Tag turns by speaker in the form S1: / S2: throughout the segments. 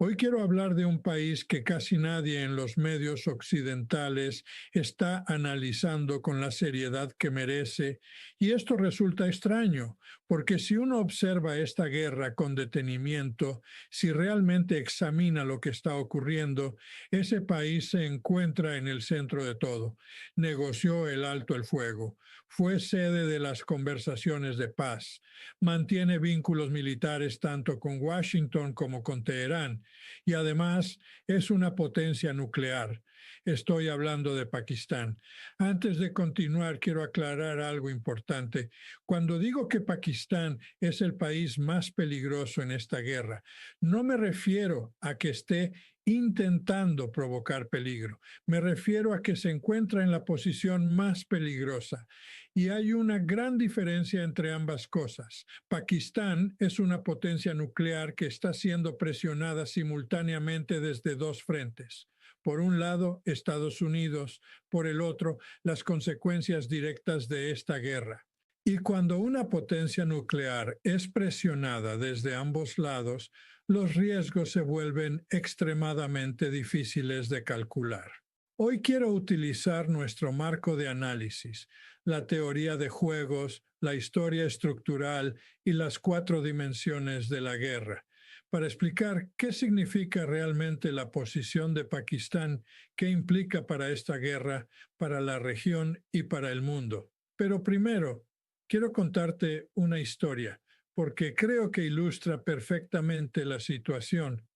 S1: Hoy quiero hablar de un país que casi nadie en los medios occidentales está analizando con la seriedad que merece, y esto resulta extraño, porque si uno observa esta guerra con detenimiento, si realmente examina lo que está ocurriendo, ese país se encuentra en el centro de todo. Negoció el alto el fuego, fue sede de las conversaciones de paz, mantiene vínculos militares tanto con Washington como con Teherán y además es una potencia nuclear. Estoy hablando de Pakistán. Antes de continuar, quiero aclarar algo importante. Cuando digo que Pakistán es el país más peligroso en esta guerra, no me refiero a que esté intentando provocar peligro. Me refiero a que se encuentra en la posición más peligrosa. Y hay una gran diferencia entre ambas cosas. Pakistán es una potencia nuclear que está siendo presionada simultáneamente desde dos frentes. Por un lado, Estados Unidos, por el otro, las consecuencias directas de esta guerra. Y cuando una potencia nuclear es presionada desde ambos lados, los riesgos se vuelven extremadamente difíciles de calcular. Hoy quiero utilizar nuestro marco de análisis, la teoría de juegos, la historia estructural y las cuatro dimensiones de la guerra, para explicar qué significa realmente la posición de Pakistán, qué implica para esta guerra, para la región y para el mundo. Pero primero, quiero contarte una historia, porque creo que ilustra perfectamente la situación.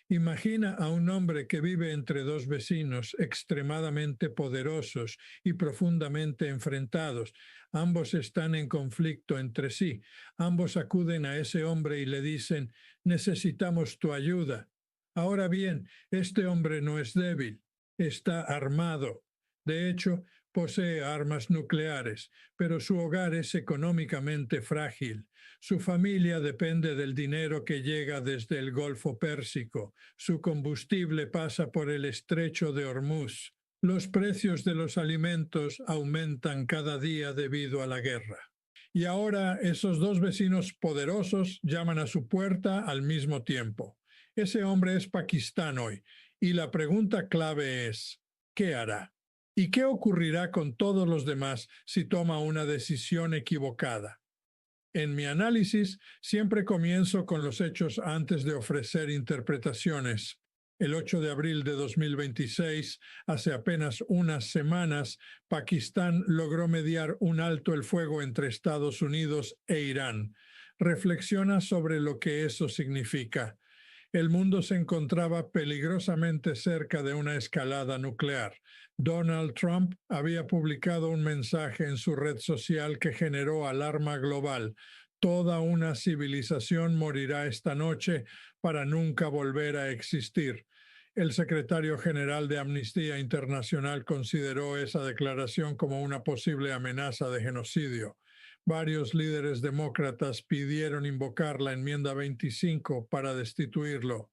S1: Imagina a un hombre que vive entre dos vecinos extremadamente poderosos y profundamente enfrentados. Ambos están en conflicto entre sí. Ambos acuden a ese hombre y le dicen, necesitamos tu ayuda. Ahora bien, este hombre no es débil, está armado. De hecho, posee armas nucleares, pero su hogar es económicamente frágil. Su familia depende del dinero que llega desde el Golfo Pérsico. Su combustible pasa por el estrecho de Hormuz. Los precios de los alimentos aumentan cada día debido a la guerra. Y ahora esos dos vecinos poderosos llaman a su puerta al mismo tiempo. Ese hombre es Pakistán hoy. Y la pregunta clave es, ¿qué hará? ¿Y qué ocurrirá con todos los demás si toma una decisión equivocada? En mi análisis siempre comienzo con los hechos antes de ofrecer interpretaciones. El 8 de abril de 2026, hace apenas unas semanas, Pakistán logró mediar un alto el fuego entre Estados Unidos e Irán. Reflexiona sobre lo que eso significa. El mundo se encontraba peligrosamente cerca de una escalada nuclear. Donald Trump había publicado un mensaje en su red social que generó alarma global. Toda una civilización morirá esta noche para nunca volver a existir. El secretario general de Amnistía Internacional consideró esa declaración como una posible amenaza de genocidio. Varios líderes demócratas pidieron invocar la enmienda 25 para destituirlo.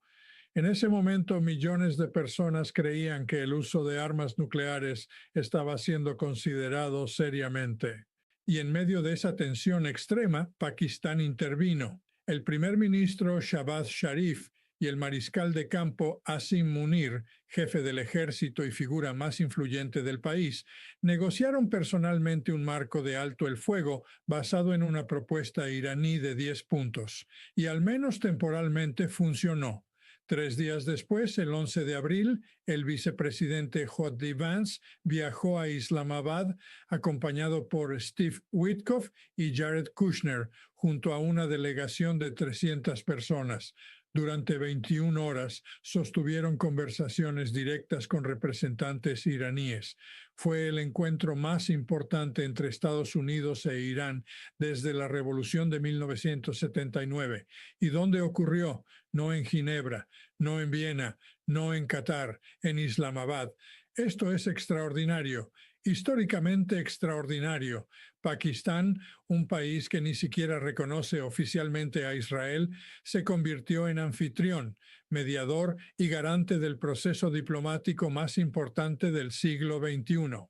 S1: En ese momento, millones de personas creían que el uso de armas nucleares estaba siendo considerado seriamente. Y en medio de esa tensión extrema, Pakistán intervino. El primer ministro Shahbaz Sharif y el mariscal de campo Asim Munir, jefe del ejército y figura más influyente del país, negociaron personalmente un marco de alto el fuego basado en una propuesta iraní de 10 puntos, y al menos temporalmente funcionó. 3 días después, el 11 de abril, el vicepresidente J.D. Vance viajó a Islamabad acompañado por Steve Witkoff y Jared Kushner, junto a una delegación de 300 personas. Durante 21 horas sostuvieron conversaciones directas con representantes iraníes. Fue el encuentro más importante entre Estados Unidos e Irán desde la Revolución de 1979. ¿Y dónde ocurrió? No en Ginebra, no en Viena, no en Qatar, en Islamabad. Esto es extraordinario, históricamente extraordinario. Pakistán, un país que ni siquiera reconoce oficialmente a Israel, se convirtió en anfitrión, mediador y garante del proceso diplomático más importante del siglo XXI.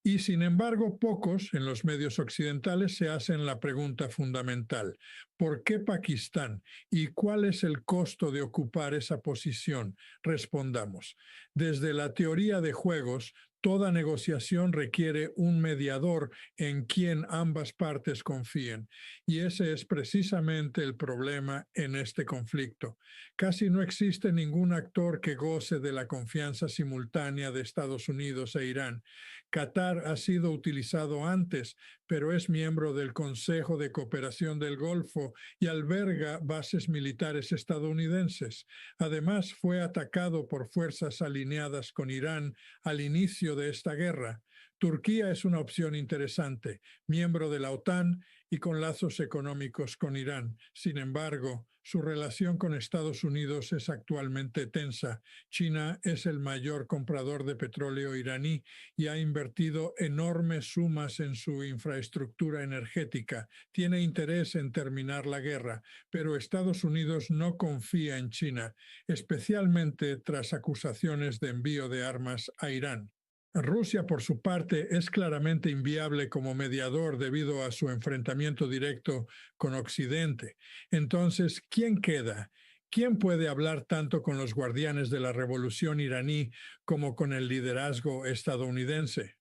S1: Y sin embargo, pocos en los medios occidentales se hacen la pregunta fundamental: ¿por qué Pakistán? ¿Y cuál es el costo de ocupar esa posición? Respondamos. Desde la teoría de juegos, toda negociación requiere un mediador en quien ambas partes confíen. Y ese es precisamente el problema en este conflicto. Casi no existe ningún actor que goce de la confianza simultánea de Estados Unidos e Irán. Qatar ha sido utilizado antes, pero es miembro del Consejo de Cooperación del Golfo y alberga bases militares estadounidenses. Además, fue atacado por fuerzas alineadas con Irán al inicio de esta guerra. Turquía es una opción interesante, miembro de la OTAN y con lazos económicos con Irán. Sin embargo, su relación con Estados Unidos es actualmente tensa. China es el mayor comprador de petróleo iraní y ha invertido enormes sumas en su infraestructura energética. Tiene interés en terminar la guerra, pero Estados Unidos no confía en China, especialmente tras acusaciones de envío de armas a Irán. Rusia, por su parte, es claramente inviable como mediador debido a su enfrentamiento directo con Occidente. Entonces, ¿quién queda? ¿Quién puede hablar tanto con los guardianes de la revolución iraní como con el liderazgo estadounidense?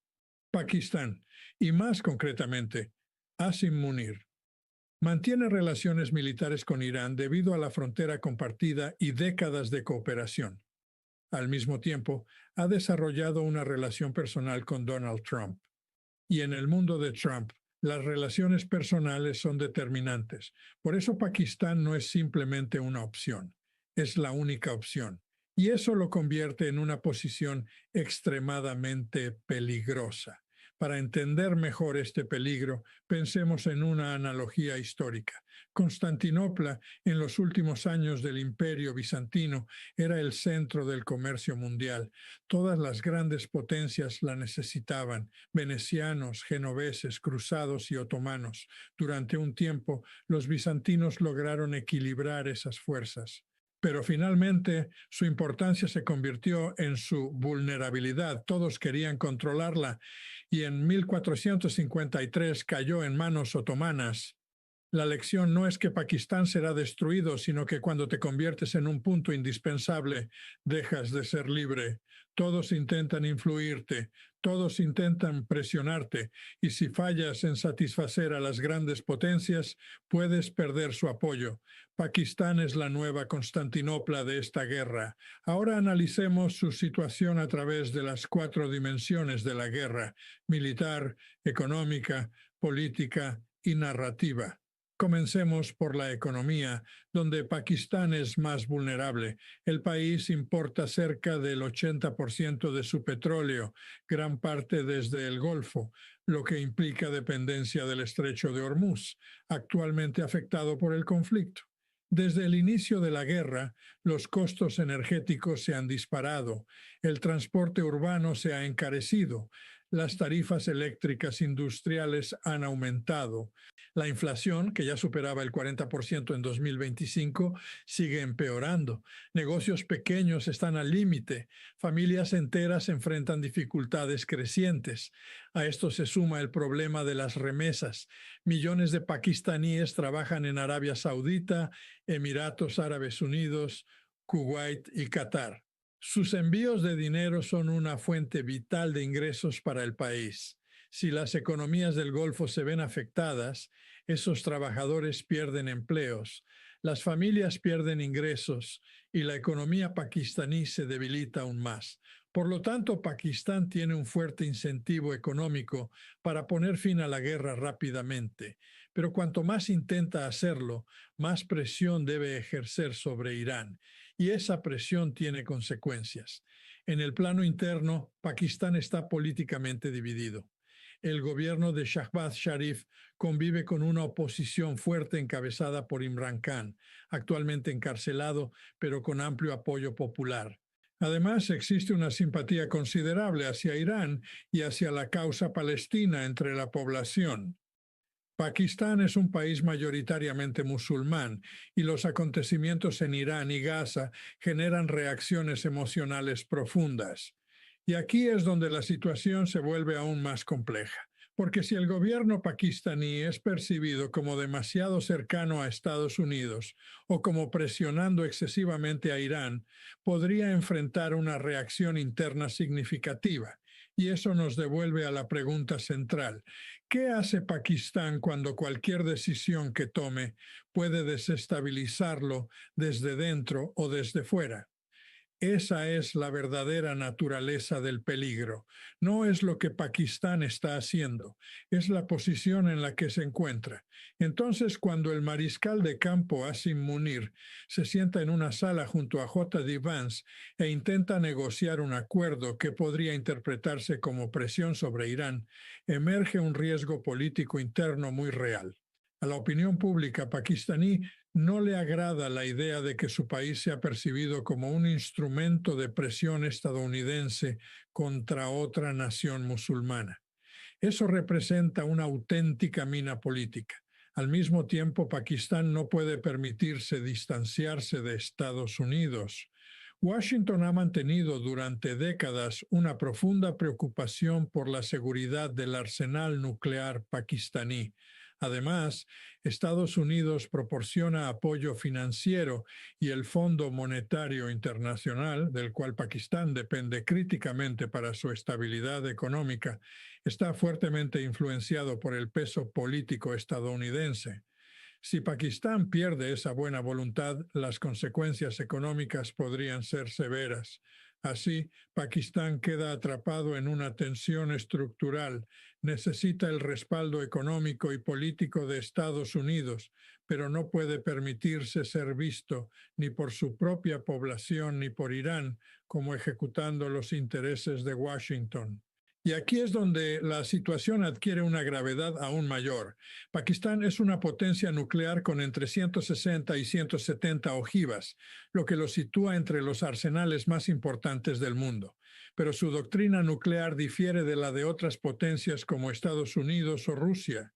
S1: Pakistán, y más concretamente, Asim Munir. Mantiene relaciones militares con Irán debido a la frontera compartida y décadas de cooperación. Al mismo tiempo, ha desarrollado una relación personal con Donald Trump. Y en el mundo de Trump, las relaciones personales son determinantes. Por eso Pakistán no es simplemente una opción, es la única opción. Y eso lo convierte en una posición extremadamente peligrosa. Para entender mejor este peligro, pensemos en una analogía histórica. Constantinopla, en los últimos años del Imperio Bizantino, era el centro del comercio mundial. Todas las grandes potencias la necesitaban: venecianos, genoveses, cruzados y otomanos. Durante un tiempo, los bizantinos lograron equilibrar esas fuerzas. Pero finalmente su importancia se convirtió en su vulnerabilidad. Todos querían controlarla y en 1453 cayó en manos otomanas. La lección no es que Pakistán será destruido, sino que cuando te conviertes en un punto indispensable, dejas de ser libre. Todos intentan influirte, todos intentan presionarte, y si fallas en satisfacer a las grandes potencias, puedes perder su apoyo. Pakistán es la nueva Constantinopla de esta guerra. Ahora analicemos su situación a través de las 4 dimensiones de la guerra: militar, económica, política y narrativa. Comencemos por la economía, donde Pakistán es más vulnerable. El país importa cerca del 80% de su petróleo, gran parte desde el Golfo, lo que implica dependencia del Estrecho de Hormuz, actualmente afectado por el conflicto. Desde el inicio de la guerra, los costos energéticos se han disparado, el transporte urbano se ha encarecido, las tarifas eléctricas industriales han aumentado. La inflación, que ya superaba el 40% en 2025, sigue empeorando. Negocios pequeños están al límite. Familias enteras enfrentan dificultades crecientes. A esto se suma el problema de las remesas. Millones de pakistaníes trabajan en Arabia Saudita, Emiratos Árabes Unidos, Kuwait y Qatar. Sus envíos de dinero son una fuente vital de ingresos para el país. Si las economías del Golfo se ven afectadas, esos trabajadores pierden empleos, las familias pierden ingresos y la economía pakistaní se debilita aún más. Por lo tanto, Pakistán tiene un fuerte incentivo económico para poner fin a la guerra rápidamente. Pero cuanto más intenta hacerlo, más presión debe ejercer sobre Irán. Y esa presión tiene consecuencias. En el plano interno, Pakistán está políticamente dividido. El gobierno de Shahbaz Sharif convive con una oposición fuerte encabezada por Imran Khan, actualmente encarcelado, pero con amplio apoyo popular. Además, existe una simpatía considerable hacia Irán y hacia la causa palestina entre la población. Pakistán es un país mayoritariamente musulmán y los acontecimientos en Irán y Gaza generan reacciones emocionales profundas. Y aquí es donde la situación se vuelve aún más compleja, porque si el gobierno pakistaní es percibido como demasiado cercano a Estados Unidos o como presionando excesivamente a Irán, podría enfrentar una reacción interna significativa. Y eso nos devuelve a la pregunta central. ¿Qué hace Pakistán cuando cualquier decisión que tome puede desestabilizarlo desde dentro o desde fuera? Esa es la verdadera naturaleza del peligro. No es lo que Pakistán está haciendo, es la posición en la que se encuentra. Entonces, cuando el mariscal de campo Asim Munir se sienta en una sala junto a J.D. Vance e intenta negociar un acuerdo que podría interpretarse como presión sobre Irán, emerge un riesgo político interno muy real. A la opinión pública pakistaní no le agrada la idea de que su país sea percibido como un instrumento de presión estadounidense contra otra nación musulmana. Eso representa una auténtica mina política. Al mismo tiempo, Pakistán no puede permitirse distanciarse de Estados Unidos. Washington ha mantenido durante décadas una profunda preocupación por la seguridad del arsenal nuclear pakistaní. Además, Estados Unidos proporciona apoyo financiero y el Fondo Monetario Internacional, del cual Pakistán depende críticamente para su estabilidad económica, está fuertemente influenciado por el peso político estadounidense. Si Pakistán pierde esa buena voluntad, las consecuencias económicas podrían ser severas. Así, Pakistán queda atrapado en una tensión estructural, necesita el respaldo económico y político de Estados Unidos, pero no puede permitirse ser visto ni por su propia población ni por Irán como ejecutando los intereses de Washington. Y aquí es donde la situación adquiere una gravedad aún mayor. Pakistán es una potencia nuclear con entre 160 y 170 ojivas, lo que lo sitúa entre los arsenales más importantes del mundo. Pero su doctrina nuclear difiere de la de otras potencias como Estados Unidos o Rusia.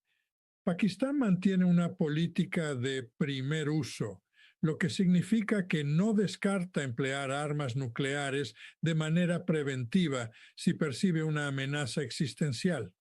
S1: Pakistán mantiene una política de primer uso, lo que significa que no descarta emplear armas nucleares de manera preventiva si percibe una amenaza existencial.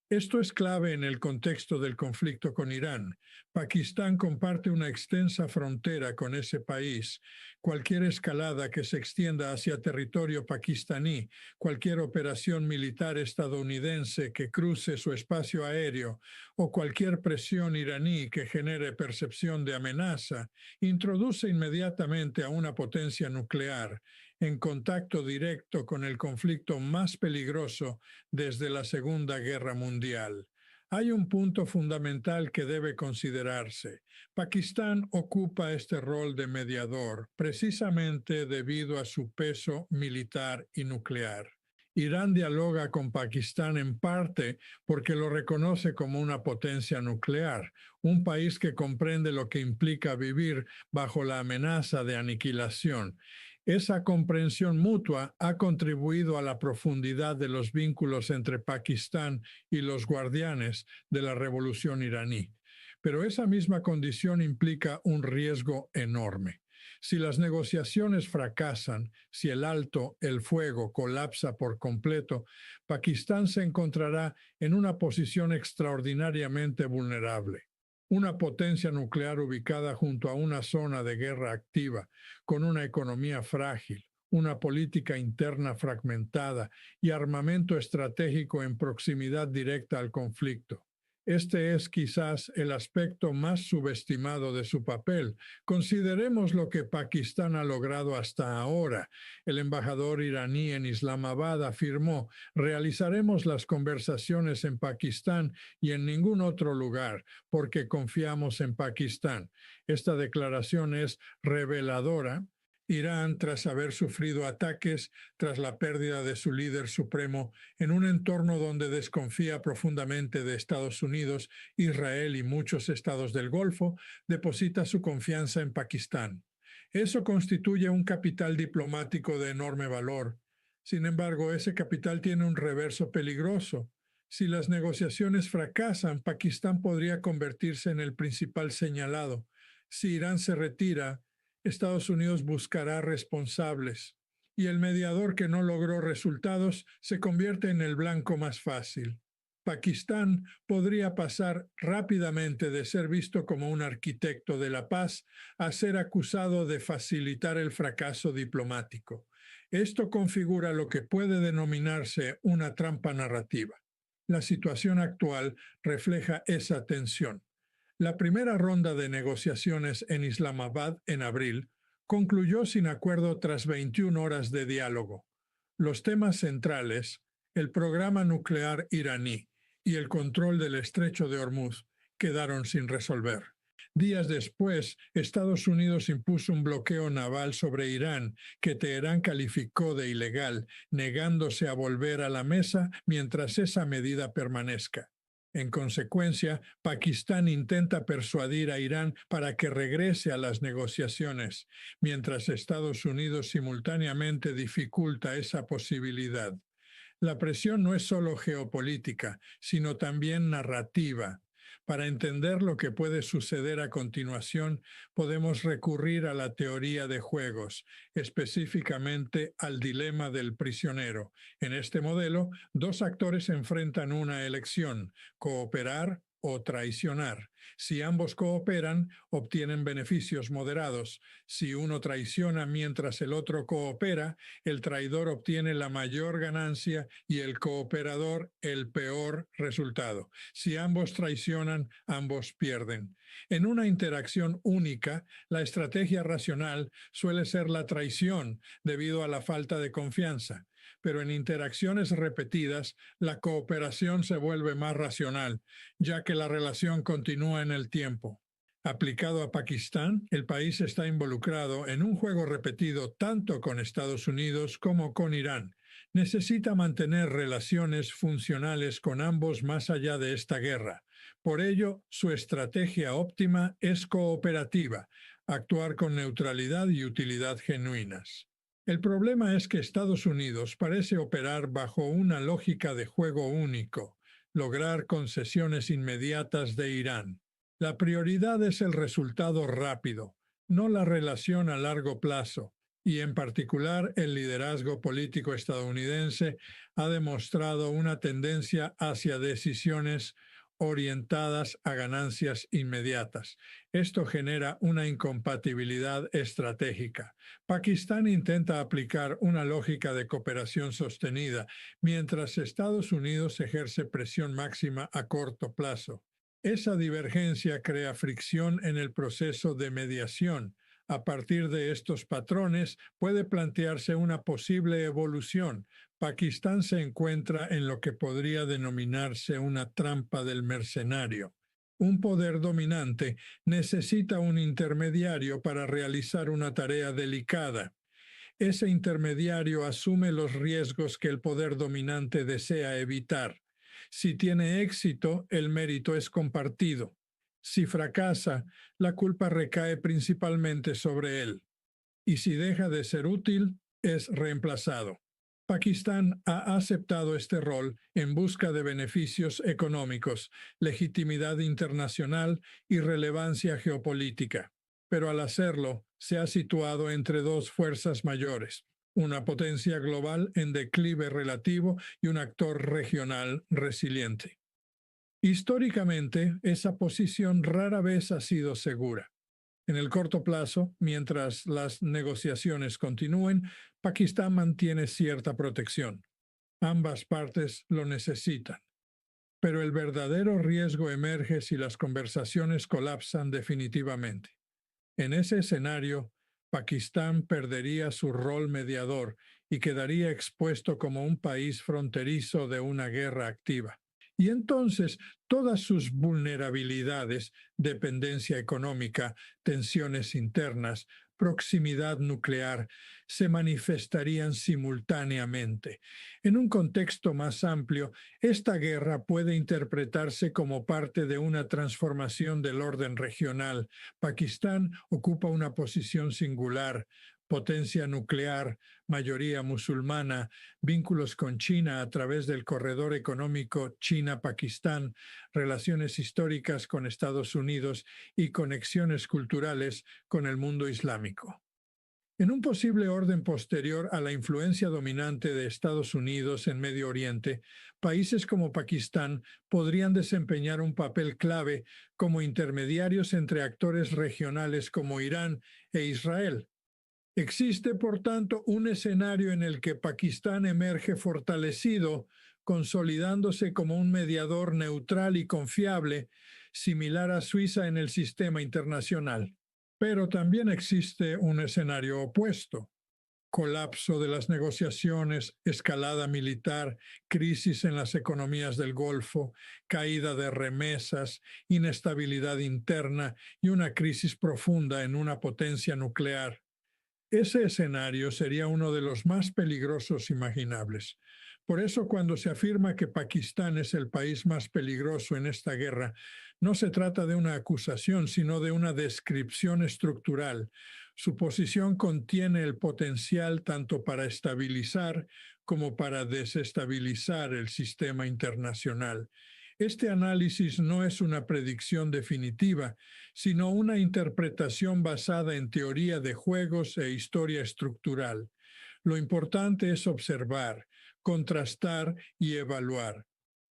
S1: Esto es clave en el contexto del conflicto con Irán. Pakistán comparte una extensa frontera con ese país. Cualquier escalada que se extienda hacia territorio pakistaní, cualquier operación militar estadounidense que cruce su espacio aéreo o cualquier presión iraní que genere percepción de amenaza, introduce inmediatamente a una potencia nuclear en contacto directo con el conflicto más peligroso desde la Segunda Guerra Mundial. Hay un punto fundamental que debe considerarse. Pakistán ocupa este rol de mediador precisamente debido a su peso militar y nuclear. Irán dialoga con Pakistán en parte porque lo reconoce como una potencia nuclear, un país que comprende lo que implica vivir bajo la amenaza de aniquilación. Esa comprensión mutua ha contribuido a la profundidad de los vínculos entre Pakistán y los guardianes de la revolución iraní. Pero esa misma condición implica un riesgo enorme. Si las negociaciones fracasan, si el alto el fuego colapsa por completo, Pakistán se encontrará en una posición extraordinariamente vulnerable. Una potencia nuclear ubicada junto a una zona de guerra activa, con una economía frágil, una política interna fragmentada y armamento estratégico en proximidad directa al conflicto. Este es quizás el aspecto más subestimado de su papel. Consideremos lo que Pakistán ha logrado hasta ahora. El embajador iraní en Islamabad afirmó: realizaremos las conversaciones en Pakistán y en ningún otro lugar, porque confiamos en Pakistán. Esta declaración es reveladora. Irán, tras haber sufrido ataques tras la pérdida de su líder supremo, en un entorno donde desconfía profundamente de Estados Unidos, Israel y muchos estados del Golfo, deposita su confianza en Pakistán. Eso constituye un capital diplomático de enorme valor. Sin embargo, ese capital tiene un reverso peligroso. Si las negociaciones fracasan, Pakistán podría convertirse en el principal señalado. Si Irán se retira, Estados Unidos buscará responsables. y el mediador que no logró resultados se convierte en el blanco más fácil. Pakistán podría pasar rápidamente de ser visto como un arquitecto de la paz a ser acusado de facilitar el fracaso diplomático. Esto configura lo que puede denominarse una trampa narrativa. La situación actual refleja esa tensión. La primera ronda de negociaciones en Islamabad en abril concluyó sin acuerdo tras 21 horas de diálogo. Los temas centrales, el programa nuclear iraní y el control del estrecho de Hormuz, quedaron sin resolver. Días después, Estados Unidos impuso un bloqueo naval sobre Irán que Teherán calificó de ilegal, negándose a volver a la mesa mientras esa medida permanezca. En consecuencia, Pakistán intenta persuadir a Irán para que regrese a las negociaciones, mientras Estados Unidos simultáneamente dificulta esa posibilidad. La presión no es solo geopolítica, sino también narrativa. Para entender lo que puede suceder a continuación, podemos recurrir a la teoría de juegos, específicamente al dilema del prisionero. En este modelo, dos actores enfrentan una elección: cooperar o traicionar. Si ambos cooperan, obtienen beneficios moderados. Si uno traiciona mientras el otro coopera, el traidor obtiene la mayor ganancia y el cooperador el peor resultado. Si ambos traicionan, ambos pierden. En una interacción única, la estrategia racional suele ser la traición debido a la falta de confianza, pero en interacciones repetidas, la cooperación se vuelve más racional, ya que la relación continúa en el tiempo. Aplicado a Pakistán, el país está involucrado en un juego repetido tanto con Estados Unidos como con Irán. Necesita mantener relaciones funcionales con ambos más allá de esta guerra. Por ello, su estrategia óptima es cooperativa, actuar con neutralidad y utilidad genuinas. El problema es que Estados Unidos parece operar bajo una lógica de juego único, lograr concesiones inmediatas de Irán. La prioridad es el resultado rápido, no la relación a largo plazo, y en particular el liderazgo político estadounidense ha demostrado una tendencia hacia decisiones orientadas a ganancias inmediatas. Esto genera una incompatibilidad estratégica. Pakistán intenta aplicar una lógica de cooperación sostenida, mientras Estados Unidos ejerce presión máxima a corto plazo. Esa divergencia crea fricción en el proceso de mediación. A partir de estos patrones puede plantearse una posible evolución. Pakistán se encuentra en lo que podría denominarse una trampa del mercenario. Un poder dominante necesita un intermediario para realizar una tarea delicada. Ese intermediario asume los riesgos que el poder dominante desea evitar. Si tiene éxito, el mérito es compartido. Si fracasa, la culpa recae principalmente sobre él. Y si deja de ser útil, es reemplazado. Pakistán ha aceptado este rol en busca de beneficios económicos, legitimidad internacional y relevancia geopolítica. Pero al hacerlo, se ha situado entre dos fuerzas mayores: una potencia global en declive relativo y un actor regional resiliente. Históricamente, esa posición rara vez ha sido segura. En el corto plazo, mientras las negociaciones continúen, Pakistán mantiene cierta protección. Ambas partes lo necesitan. Pero el verdadero riesgo emerge si las conversaciones colapsan definitivamente. En ese escenario, Pakistán perdería su rol mediador y quedaría expuesto como un país fronterizo de una guerra activa. Y entonces todas sus vulnerabilidades, dependencia económica, tensiones internas, proximidad nuclear, se manifestarían simultáneamente. En un contexto más amplio, esta guerra puede interpretarse como parte de una transformación del orden regional. Pakistán ocupa una posición singular: potencia nuclear, mayoría musulmana, vínculos con China a través del corredor económico China-Pakistán, relaciones históricas con Estados Unidos y conexiones culturales con el mundo islámico. En un posible orden posterior a la influencia dominante de Estados Unidos en Medio Oriente, países como Pakistán podrían desempeñar un papel clave como intermediarios entre actores regionales como Irán e Israel. Existe, por tanto, un escenario en el que Pakistán emerge fortalecido, consolidándose como un mediador neutral y confiable, similar a Suiza en el sistema internacional. Pero también existe un escenario opuesto: colapso de las negociaciones, escalada militar, crisis en las economías del Golfo, caída de remesas, inestabilidad interna y una crisis profunda en una potencia nuclear. Ese escenario sería uno de los más peligrosos imaginables. Por eso, cuando se afirma que Pakistán es el país más peligroso en esta guerra, no se trata de una acusación, sino de una descripción estructural. Su posición contiene el potencial tanto para estabilizar como para desestabilizar el sistema internacional. Este análisis no es una predicción definitiva, sino una interpretación basada en teoría de juegos e historia estructural. Lo importante es observar, contrastar y evaluar.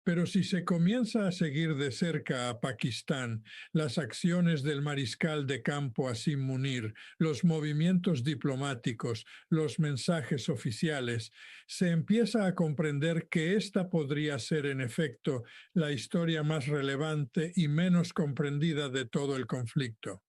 S1: Pero si se comienza a seguir de cerca a Pakistán, las acciones del mariscal de campo Asim Munir, los movimientos diplomáticos, los mensajes oficiales, se empieza a comprender que esta podría ser en efecto la historia más relevante y menos comprendida de todo el conflicto.